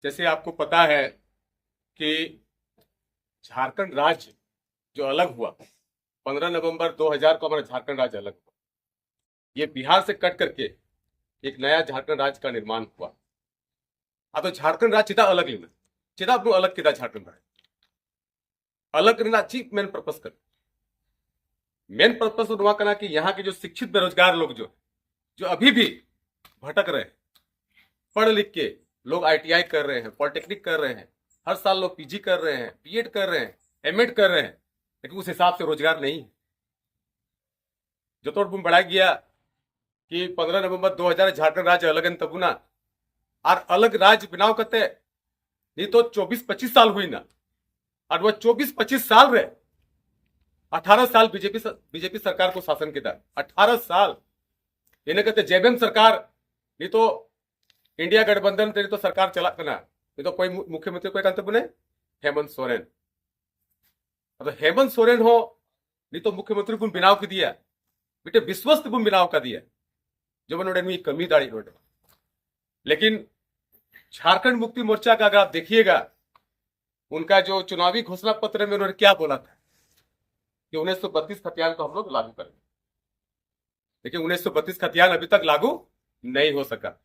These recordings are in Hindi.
जैसे आपको पता है कि झारखंड राज्य जो अलग हुआ 15 नवंबर 2000 को हमारा झारखंड राज्य अलग हुआ। ये बिहार से कट करके एक नया झारखंड राज्य का निर्माण हुआ। अब तो झारखंड राज्य चिता अलग लेना, चिता अपनों अलग किया झारखंड राज्य अलग करना चीफ मेन पर्पस कर। मेन पर्पस तो वहां करना कि यहाँ के जो शिक्षित बेरोजगार लोग जो अभी भी भटक रहे हैं, पढ़ लिख के लोग आईटीआई कर रहे हैं, पॉलिटेक्निक कर रहे हैं, हर साल लोग पीजी कर रहे हैं, बीएड कर रहे हैं, एमएड कर रहे हैं, लेकिन उस हिसाब से रोजगार नहीं है। जो तो बढ़ा गया कि 15 नवंबर 2000 झारखंड राज्य अलग तबुना और अलग राज्य बनाव करते नहीं तो 24-25 साल हुई ना। और वह 24-25 साल रहे 18 साल बीजेपी सरकार को शासन के दर 18 साल इन्हें कहते जेबीएम सरकार नहीं तो इंडिया गठबंधन नहीं तो सरकार चला करना नहीं तो कोई मुख्यमंत्री कोई कहते बोले हेमंत सोरेन। तो हेमंत सोरेन हो नहीं तो मुख्यमंत्री को बिनाव के दिया बेटे विश्वस्त को बिनाव का दिया जो उन्होंने कमी दाड़ी नोटे। लेकिन झारखंड मुक्ति मोर्चा का अगर आप देखिएगा उनका जो चुनावी घोषणा पत्र में उन्होंने क्या बोला था कि 1932 खतियान को हम लोग लागू करेंगे, लेकिन 1932 खतियान अभी तक लागू नहीं हो सका।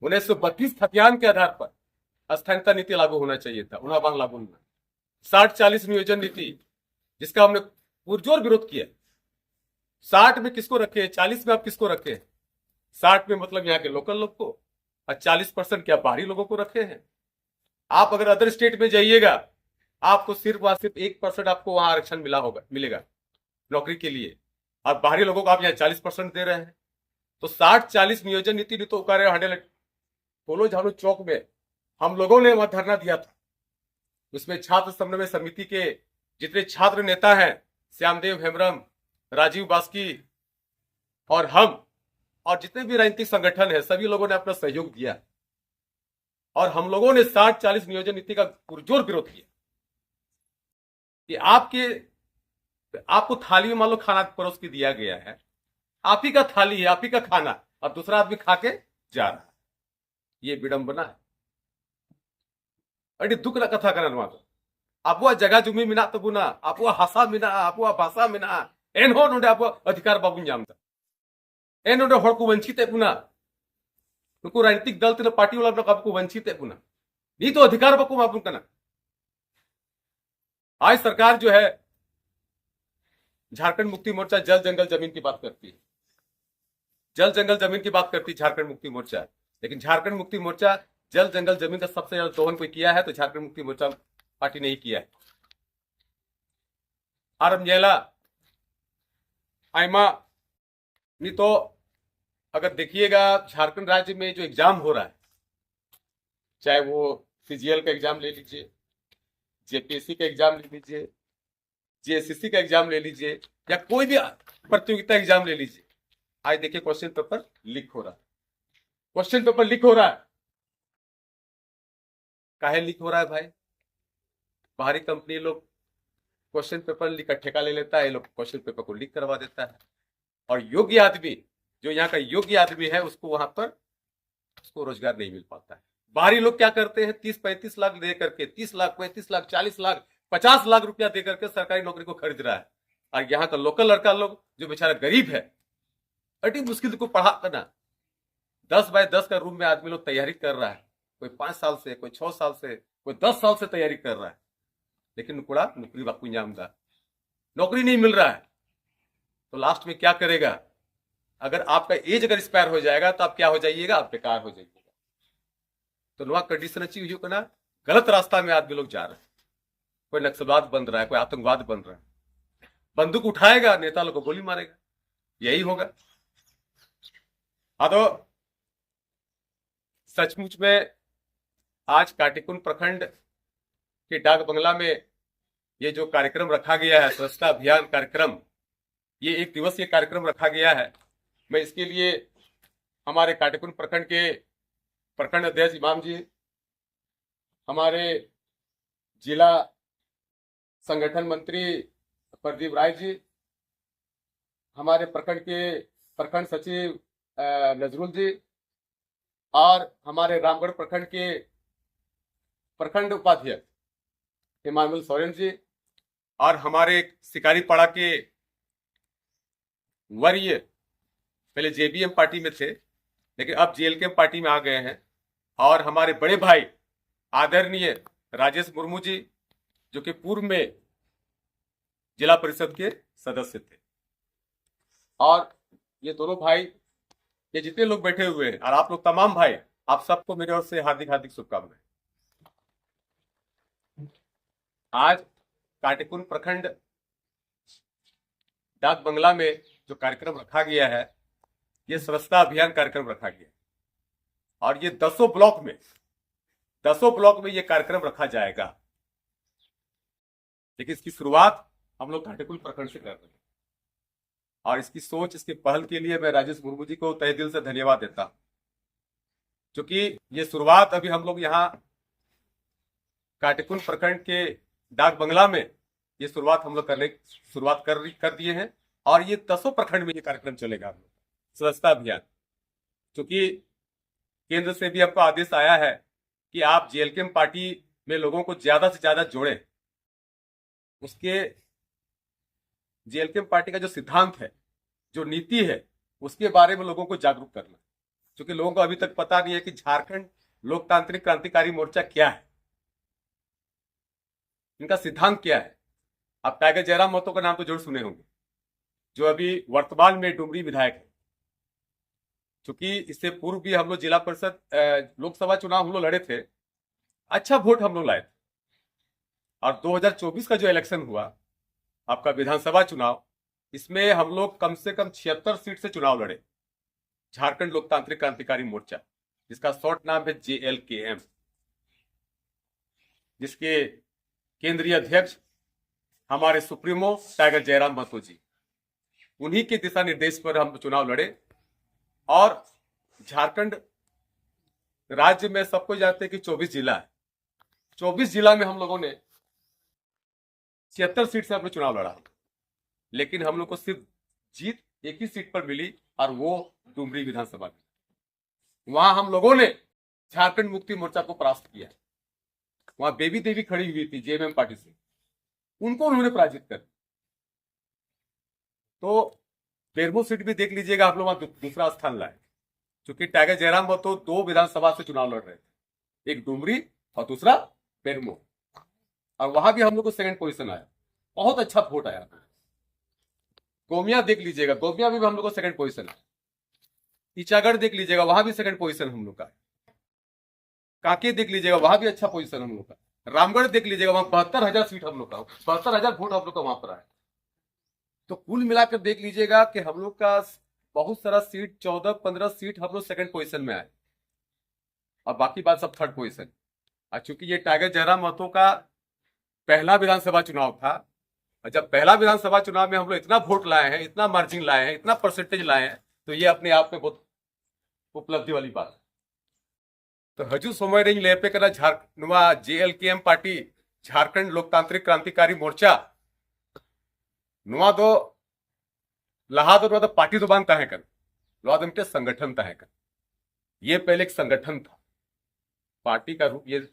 1932 खतियान के आधार पर स्थानीयता नीति लागू होना चाहिए था, उन्हें लागू होना 60-40 नियोजन नीति जिसका हमने पुरजोर विरोध किया। 60 में किसको रखे, 40 में आप किसको रखे? 60 में मतलब यहाँ के लोकल लोग को और 40% क्या बाहरी लोगों को रखे हैं। आप अगर अदर स्टेट में जाइएगा आपको सिर्फ 1% आपको वहां आरक्षण मिलेगा नौकरी के लिए, और बाहरी लोगों को आप यहाँ 40% दे रहे हैं। तो 60-40 नियोजन नीति नहीं तो उकारे हांडे पोलो झाड़ू चौक में हम लोगों ने वहां धरना दिया था। उसमें छात्र समन्वय समिति के जितने छात्र नेता हैं, श्यामदेव हेम्ब्रम, राजीव बास्की और हम और जितने भी राजनीतिक संगठन है, सभी लोगों ने अपना सहयोग दिया और हम लोगों ने 60-40 नियोजन नीति का पुरजोर विरोध किया कि आपको थाली में मान लो खाना परोस के दिया गया है, आप ही का थाली है, आप ही का खाना, और दूसरा आदमी खा के जा रहा है। ये विडंबना है। अड़ी दुख ना कथा करना आप जगह जुमी मिना तबुना, आप हासा मिना, आप भाषा मिना, एन हो नोडे आप अधिकार बाबू जामता एन नोडे हड़ को वंचित है पुना नुकु राजनीतिक दल तीन पार्टी वाला आपको वंचित है पुना नहीं तो अधिकार बाकू आप करना। आज सरकार जो है झारखंड मुक्ति मोर्चा जल जंगल जमीन की बात करती है, जल जंगल जमीन की बात करती है झारखंड मुक्ति मोर्चा, लेकिन झारखंड मुक्ति मोर्चा जल जंगल जमीन का सबसे ज्यादा दोहन कोई किया है तो झारखंड मुक्ति मोर्चा पार्टी ने ही किया है। आरमजेला आयमा नहीं तो अगर देखिएगा झारखंड राज्य में जो एग्जाम हो रहा है, चाहे वो सीजीएल का एग्जाम ले लीजिए, जेपीएससी का एग्जाम ले लीजिए, जेएसएससी का एग्जाम ले लीजिए, या कोई भी प्रतियोगिता एग्जाम ले लीजिए, आज देखिए क्वेश्चन पेपर लीक हो रहा है। क्वेश्चन पेपर लीक हो रहा है, काहे लीक हो रहा है भाई? बाहरी कंपनी लोग क्वेश्चन पेपर लीक का ठेका ले लेता है, ये लोग क्वेश्चन पेपर को लीक करवा देता है, और योग्य आदमी जो यहाँ का योग्य आदमी है उसको वहां पर उसको रोजगार नहीं मिल पाता है। बाहरी लोग क्या करते हैं, 30-35 लाख दे करके, 30 लाख, 35 लाख, 40 लाख, 50 लाख रुपया दे करके सरकारी नौकरी को खरीद रहा है, और यहाँ का लोकल लड़का लोग जो बेचारा गरीब है अति मुश्किल को पढ़ा करना 10x10 का रूम में आदमी लोग तैयारी कर रहा है, कोई 5 साल से, कोई 6 साल से, कोई 10 साल से तैयारी कर रहा है, लेकिन नुकड़ा नौकरी बापू जामदा नौकरी नहीं मिल रहा है। तो लास्ट में क्या करेगा? अगर आपका एज अगर एक्सपायर हो जाएगा तो आप क्या हो जाइएगा? आप बेकार हो जाइएगा। तो नवा कंडीशन अच्छी हुई ना, गलत रास्ता में आदमी लोग जा रहे हैं, कोई नक्सलवाद बन रहा है, कोई आतंकवाद बन रहा है, बंदूक उठाएगा, नेता लोग को गोली मारेगा, यही होगा। तो सचमुच में आज काटीकुंड प्रखंड के डाक बंगला में ये जो कार्यक्रम रखा गया है, स्वच्छता अभियान कार्यक्रम, ये 1 दिवसीय कार्यक्रम रखा गया है। मैं इसके लिए हमारे काटीकुंड प्रखंड के प्रखंड अध्यक्ष इमाम जी, हमारे जिला संगठन मंत्री प्रदीप राय जी, हमारे प्रखंड के प्रखंड सचिव नजरुल जी, और हमारे रामगढ़ प्रखंड के प्रखंड उपाध्यक्ष इमानुएल सोरेन जी और हमारे शिकारी पाड़ा के वरीय, पहले जेबीएम पार्टी में थे लेकिन अब जेएलके पार्टी में आ गए हैं, और हमारे बड़े भाई आदरणीय राजेश मुर्मू जी जो कि पूर्व में जिला परिषद के सदस्य थे। और ये दोनों भाई, ये जितने लोग बैठे हुए हैं और आप लोग तमाम भाई, आप सबको मेरे ओर से हार्दिक हार्दिक शुभकामनाएं। आज काटेकुन प्रखंड डाक बंगला में जो कार्यक्रम रखा गया है, ये स्वच्छता अभियान कार्यक्रम रखा गया है, और ये 10 ब्लॉक में ये कार्यक्रम रखा जाएगा। लेकिन इसकी शुरुआत हम लोग काटेकुन प्रखंड से कर रहे हैं, और इसकी सोच, इसकी पहल के लिए मैं राजेश मुर्मू जी को तहे दिल से धन्यवाद देता हूं, क्योंकि ये शुरुआत अभी हम लोग यहाँ काटेकुन प्रखंड के डाक बंगला में ये शुरुआत हम लोग कर दिए हैं, और ये 10 प्रखंड में ये कार्यक्रम चलेगा हम लोग स्वच्छता अभियान। क्योंकि केंद्र से भी हमको आदेश आया है कि आप जेएलके पार्टी में लोगों को ज्यादा से ज्यादा जोड़ें। उसके जेएलके पार्टी का जो सिद्धांत है, जो नीति है, उसके बारे में लोगों को जागरूक करना, क्योंकि लोगों को अभी तक पता नहीं है कि झारखंड लोकतांत्रिक क्रांतिकारी मोर्चा क्या है, इनका सिद्धांत क्या है। आप टाइगर जयराम महतो का नाम तो जरूर सुने होंगे, जो अभी वर्तमान में डुमरी विधायक है। क्योंकि इससे पूर्व भी हम लोग जिला परिषद लोकसभा चुनाव हम लोग लड़े थे, अच्छा वोट हम लोग लाए थे, और 2024 का जो इलेक्शन हुआ आपका विधानसभा चुनाव, इसमें हम लोग कम से कम 76 सीट से चुनाव लड़े। झारखंड लोकतांत्रिक क्रांतिकारी मोर्चा, जिसका शॉर्ट नाम है JLKM, जिसके केंद्रीय अध्यक्ष हमारे सुप्रीमो टाइगर जयराम महतो जी, उन्हीं के दिशा निर्देश पर हम चुनाव लड़े। और झारखंड राज्य में सबको जानते हैं कि 24 जिला है, 24 जिला में हम लोगों ने 76 सीट से अपने चुनाव लड़ा, लेकिन हम लोग को सिर्फ जीत एक ही सीट पर मिली, और वो डुमरी विधानसभा में। वहां हम लोगों ने झारखंड मुक्ति मोर्चा को परास्त किया। वहां बेबी देवी खड़ी हुई थी जेएमएम पार्टी से, उनको उन्होंने पराजित कर। तो बेरमो सीट भी देख लीजिएगा, आप लोग वहां दूसरा स्थान लाए, क्योंकि टाइगर जयराम महतो 2 विधानसभा से चुनाव लड़ रहे थे, एक डुमरी और दूसरा बेरमो, और वहां भी हम लोग को सेकंड पोजीशन आया, बहुत अच्छा वोट आया। गोमिया देख लीजिएगा, गोमिया भी हम लोग को सेकंड पोजीशन आया। ईचागढ़ देख लीजिएगा, वहां भी सेकंड पोजीशन हम लोग का। कांके देख लीजिएगा, वहां भी अच्छा पोजीशन हम लोग का। रामगढ़ देख लीजिएगा, वहां 72,000 सीट हम लोग का, 72,000 वोट हम लोग का वहां पर आया। तो कुल मिलाकर देख लीजिएगा कि हम लोग का बहुत सारा सीट, 14-15 सीट हम लोग सेकंड पोजीशन में आए, और बाकी बात सब थर्ड पोजीशन। और चूंकि ये टाइगर जयराम महतो का पहला विधानसभा चुनाव था, और जब पहला विधानसभा चुनाव में हम लोग इतना वोट लाए हैं, इतना मार्जिन लाए हैं, इतना परसेंटेज लाए हैं, तो ये अपने आप में बहुत उपलब्धि वाली बात है। तो हजू समय रिंग लेपे करा झारखंड JLKM पार्टी, झारखंड लोकतांत्रिक क्रांतिकारी मोर्चा नुआ दो लहा दो पार्टी तो बांध तहे कर लो संगठन तहे कर। ये पहले एक संगठन था, पार्टी का रूप, ये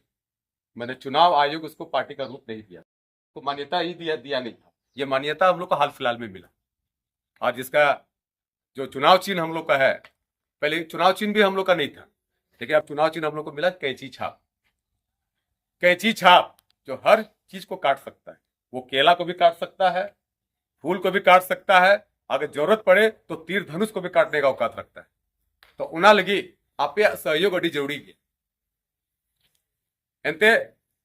मैंने चुनाव आयोग उसको पार्टी का रूप नहीं दिया, तो मान्यता ही दिया नहीं था। ये मान्यता हम लोग को हाल फिलहाल में मिला, और जिसका जो चुनाव चिन्ह हम लोग का है, पहले चुनाव चिन्ह भी हम लोग का नहीं था, लेकिन अब चुनाव चिन्ह हम लोग को मिला कैंची छाप। कैंची छाप जो हर चीज को काट सकता है, वो केला को भी काट सकता है, फूल को भी काट सकता है, अगर जरूरत पड़े तो तीर धनुष को भी काटने का औकात रखता है। तो उना लगी आप सहयोग अड़ी जरूरी है। एंते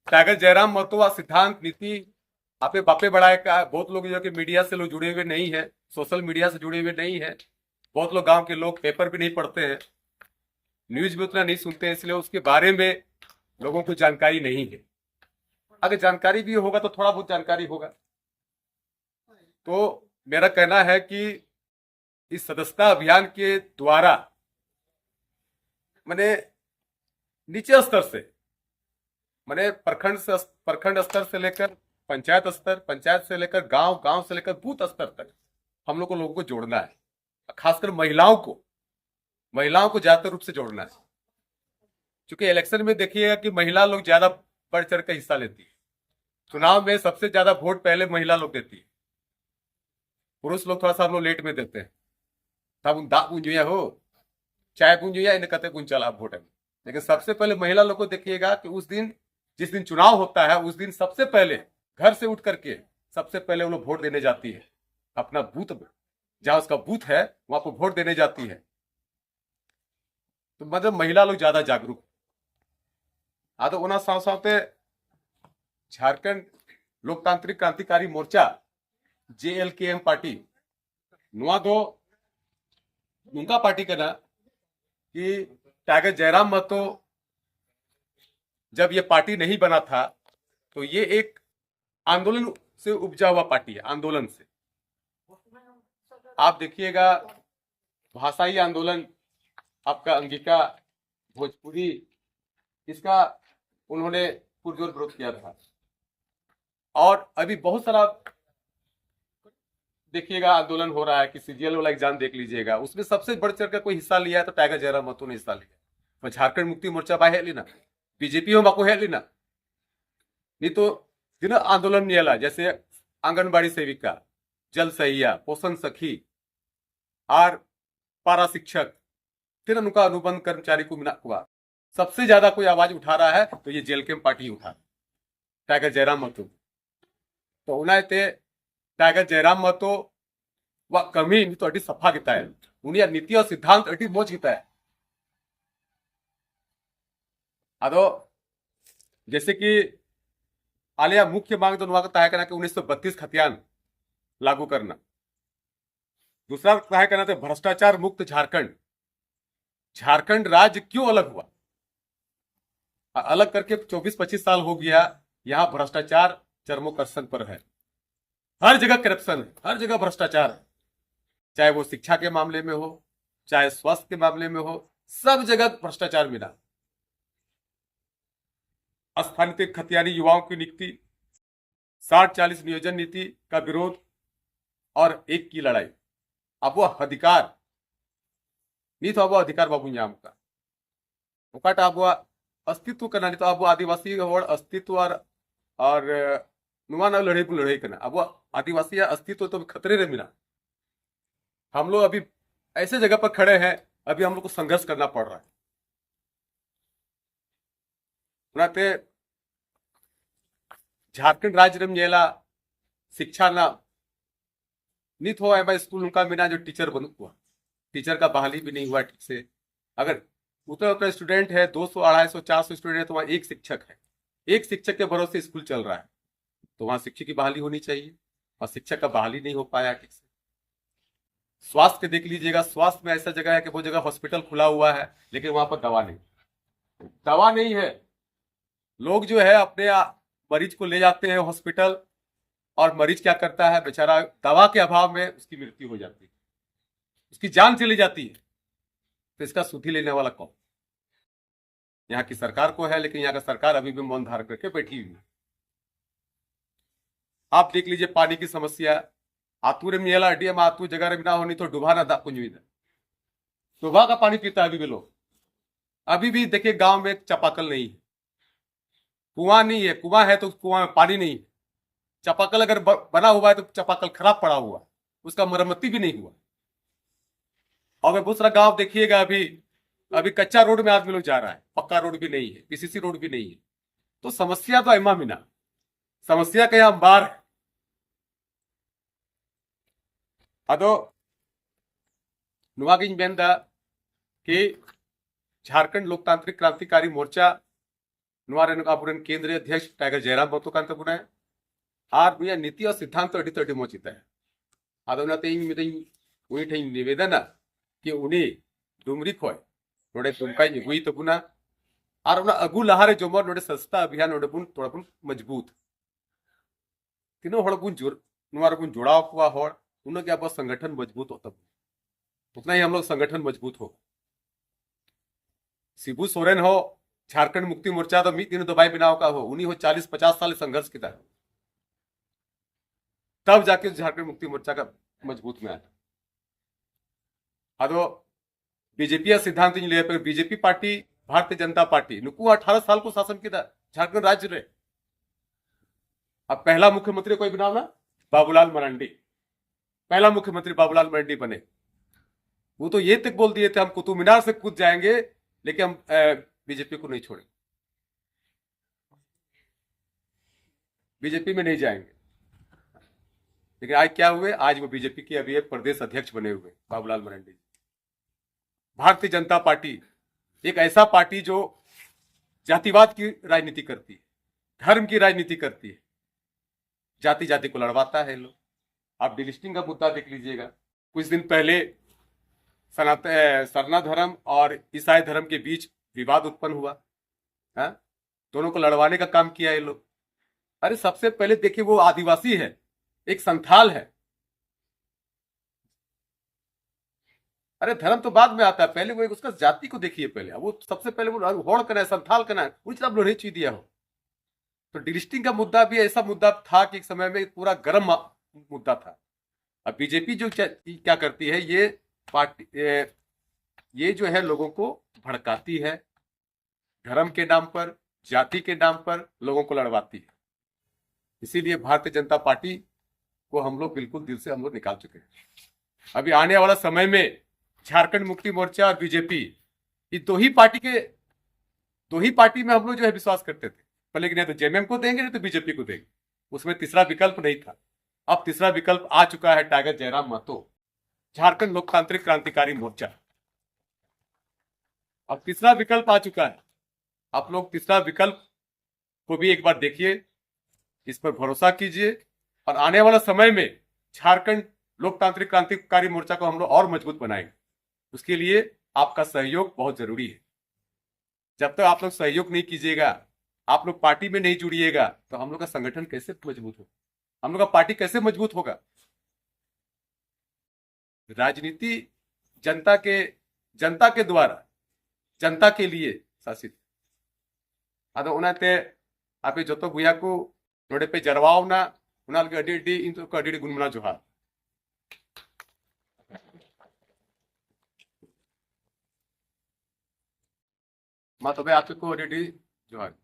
टाइगर जयराम महतो सिद्धांत नीति आपे बापे बढ़ाए का। बहुत लोग जो कि मीडिया से लोग जुड़े हुए नहीं है, सोशल मीडिया से जुड़े हुए नहीं है, बहुत लोग गांव के लोग पेपर भी नहीं पढ़ते हैं, न्यूज भी उतना नहीं सुनते हैं, इसलिए उसके बारे में लोगों को जानकारी नहीं है। अगर जानकारी भी होगा तो थोड़ा बहुत जानकारी होगा। तो मेरा कहना है कि इस सदस्यता अभियान के द्वारा मैंने नीचे स्तर से, मैंने प्रखंड स्तर से लेकर पंचायत स्तर, पंचायत से लेकर गांव, गांव से लेकर बूथ स्तर तक हम लोग को लोगों को जोड़ना है, खासकर महिलाओं को ज्यादा रूप से जोड़ना है। क्योंकि इलेक्शन में देखिएगा कि महिला लोग ज्यादा बढ़ चढ़ कर हिस्सा लेती है। चुनाव में सबसे ज्यादा वोट पहले महिला लोग देती है, पुरुष लोग थोड़ा सा हम लोग लेट में देते हैं। तब दा पूंजिया हो चाय पूंजिया इन कते कुछ चला वोट में, लेकिन सबसे पहले महिला लोग को देखिएगा कि उस दिन जिस दिन चुनाव होता है उस दिन सबसे पहले घर से उठ करके सबसे पहले वो लोग वोट देने जाती है। अपना बूथ में जहां उसका बूथ है वहां पर वोट देने जाती है। तो मतलब महिला लोग ज्यादा जागरूक। आदो ओना साव सावते झारखंड लोकतांत्रिक क्रांतिकारी मोर्चा JLKM पार्टी नुआ दो नुका पार्टी का ना कि टाइगर जयराम महतो जब ये पार्टी नहीं बना था तो ये एक आंदोलन से उपजा हुआ पार्टी है। आंदोलन से आप देखिएगा भाषाई आंदोलन आपका अंगिका भोजपुरी, इसका उन्होंने पुरजोर विरोध किया था। और अभी बहुत सारा देखिएगा आंदोलन हो रहा है कि CGL वाला एग्जाम देख लीजिएगा, उसमें सबसे बढ़ चढ़ कर कोई हिस्सा लिया है तो टाइगर जयराम महतो ने हिस्सा लिया। तो झारखंड मुक्ति मोर्चा बा हेली ना, बीजेपी हो बाको हेली ना, नहीं तो दिन आंदोलन नियला जैसे आंगनबाड़ी सेविका, जल सहिया, पोषण सखी और पारा शिक्षक, फिर उनका अनुबंध कर्मचारी को मिला हुआ, सबसे ज्यादा कोई आवाज उठा रहा है तो ये JLKM पार्टी उठा टाइगर जयराम महतो। तो उन्हें टाइगर जयराम महतो व कमी तो अटी सफा गिता है, उन्हें नीति और सिद्धांत अटी मोज गिता है। अदो जैसे कि आलिया मुख्य मांग तो नुआ तय करना कि 1932 खतियान लागू करना। दूसरा तय करना था भ्रष्टाचार मुक्त झारखंड। झारखंड राज्य क्यों अलग हुआ, अलग करके 24-25 साल हो गया, यहां भ्रष्टाचार चरमोकर्षण पर है। हर जगह करप्शन है, हर जगह भ्रष्टाचार है, चाहे वो शिक्षा के मामले में हो, चाहे स्वास्थ्य के मामले में हो, सब जगह भ्रष्टाचार मिला। स्थानांतरित खतियानी युवाओं की नियुक्ति, 60-40 नियोजन नीति का विरोध और एक की लड़ाई। अब वो अधिकार नहीं तो अब वो अधिकार बाबू नाम का उकाटा अब वो अस्तित्व करना, नहीं तो अब वो आदिवासी अस्तित्व और नुआ लड़ाई करना। अब वो आदिवासी अस्तित्व तो खतरे में मिला। हम लोग अभी ऐसे जगह पर खड़े हैं, अभी हम लोग को संघर्ष करना पड़ रहा है। झारखंड राज्य में शिक्षा ना नित हो है स्कूल उनका बिना जो टीचर बन हुआ, टीचर का बहाली भी नहीं हुआ ठीक से। अगर उतना स्टूडेंट है 200, 250, 400 स्टूडेंट है तो वहां एक शिक्षक है, एक शिक्षक के भरोसे स्कूल चल रहा है, तो वहां शिक्षक की बहाली होनी चाहिए और शिक्षक का बहाली नहीं हो पाया ठीक से। स्वास्थ्य के देख लीजिएगा, स्वास्थ्य में ऐसा जगह है कि वो जगह हॉस्पिटल खुला हुआ है लेकिन वहां पर दवा नहीं है। लोग जो है अपने मरीज को ले जाते हैं हॉस्पिटल और मरीज क्या करता है बेचारा, दवा के अभाव में उसकी मृत्यु हो जाती है, उसकी जान चली जाती है। तो इसका सुधि लेने वाला कौन? यहाँ की सरकार को है, लेकिन यहाँ का सरकार अभी भी मौन धारण करके बैठी हुई है। आप देख लीजिए पानी की समस्या, आतूरे में डीएम आतू जगह बिना होनी तो डुबा ना कुंज डुबा का पानी पीता है अभी भी लोग। अभी भी देखिए गांव में चापाकल नहीं है, कुआं नहीं है, कुआं है तो कुआं में पानी नहीं है। चापाकल अगर बना हुआ है तो चापाकल खराब पड़ा हुआ, उसका मरम्मती भी नहीं हुआ। और दूसरा गांव देखिएगा अभी कच्चा रोड में आदमी लोग जा रहा है, पक्का रोड भी नहीं है, PCC रोड भी नहीं है। तो समस्या तो एमा मिना समस्या का यहाँ बार है। अदो नुआगिन बेंदा कि झारखंड लोकतांत्रिक क्रांतिकारी मोर्चा नुआरेन केंद्रीय अध्यक्ष टाइगर जयराम महतो कांत बुनाए आर भैया नीति और सिद्धांत अड़ी तड़ी मोचिता है। अदो उनी ठें निवेदन कि उनी डुमरी खोय नोडे तुमका गुई तबुना और उना अगु लहारे जोमर नोडे सस्ता अभियान नोडे बुन थोड़ा बुन मजबूत तीनों हड़ बुन जोर नुआर बुन जोड़ाव हुआ हड़ उन क्या बस संगठन मजबूत होता उतना ही हम लोग संगठन मजबूत हो। शिबू सोरेन हो झारखंड मुक्ति मोर्चा तो मी तीनों दबाई बिनाव का हो, उन्हीं हो 40-50 साल संघर्ष किया तब जाके झारखंड मुक्ति मोर्चा का मजबूत में आया। अदो बीजेपी सिद्धांत ले BJP party Bharatiya Janata party नुकू 18 साल को शासन किया, झारखंड राज्य रहे। अब पहला मुख्यमंत्री कोई बनाओ ना, बाबूलाल मरांडी, पहला मुख्यमंत्री बाबूलाल मरांडी बने। वो तो ये तक बोल दिए थे हम कुतुब मीनार से कूद जाएंगे लेकिन हम बीजेपी को नहीं छोड़ेंगे, बीजेपी में नहीं जाएंगे। लेकिन आज क्या हुए, आज वो बीजेपी के अभी एक प्रदेश अध्यक्ष बने हुए बाबूलाल मरांडी। भारतीय जनता पार्टी एक ऐसा पार्टी जो जातिवाद की राजनीति करती है, धर्म की राजनीति करती है, जाति जाति को लड़वाता है लोग। आप डिलिस्टिंग का मुद्दा देख लीजिएगा, कुछ दिन पहले सरना धर्म और ईसाई धर्म के बीच विवाद उत्पन्न हुआ, है? दोनों को लड़वाने का काम किया ये लोग। अरे सबसे पहले देखिए, वो आदिवासी है, एक संथाल है। अरे धर्म तो बाद में आता है, पहले वो उसका जाति को देखिए। पहले वो सबसे पहले वो होड़ करना है, संथाल करना है, वो सब लोग दिया हो। तो डिलिस्टिंग का मुद्दा भी ऐसा मुद्दा था कि एक समय में पूरा गर्म मुद्दा था। अब बीजेपी जो क्या करती है, ये पार्टी ये जो है लोगों को भड़काती है, धर्म के नाम पर, जाति के नाम पर लोगों को लड़वाती है। इसीलिए भारतीय जनता पार्टी को हम लोग बिल्कुल दिल से हम लोग निकाल चुके हैं। अभी आने वाला समय में झारखंड मुक्ति मोर्चा और बीजेपी, ये दो ही पार्टी में हम लोग जो है विश्वास करते थे, पर लेकिन नहीं तो जेएमएम को देंगे, नहीं तो बीजेपी को देंगे, उसमें तीसरा विकल्प नहीं था। अब तीसरा विकल्प आ चुका है, टाइगर जयराम महतो, झारखंड लोकतांत्रिक क्रांतिकारी मोर्चा। अब तीसरा विकल्प आ चुका है। आप लोग तीसरा विकल्प को भी एक बार देखिए, इस पर भरोसा कीजिए, और आने वाला समय में झारखंड लोकतांत्रिक क्रांतिकारी मोर्चा को हम लोग और मजबूत बनाएंगे। उसके लिए आपका सहयोग बहुत जरूरी है। जब तक आप लोग सहयोग नहीं कीजिएगा, आप लोग पार्टी में नहीं जुड़िएगा, तो हम लोग का संगठन कैसे मजबूत होगा, हम लोग का पार्टी कैसे मजबूत होगा। राजनीति जनता के द्वारा, जनता के लिए शासित। अद उनाते आपे जो भूया को नोड़े पे जरवावना उनाल अडी इन अडी गुनमुना जोहार। मा तबे आपे को अडी जोहार।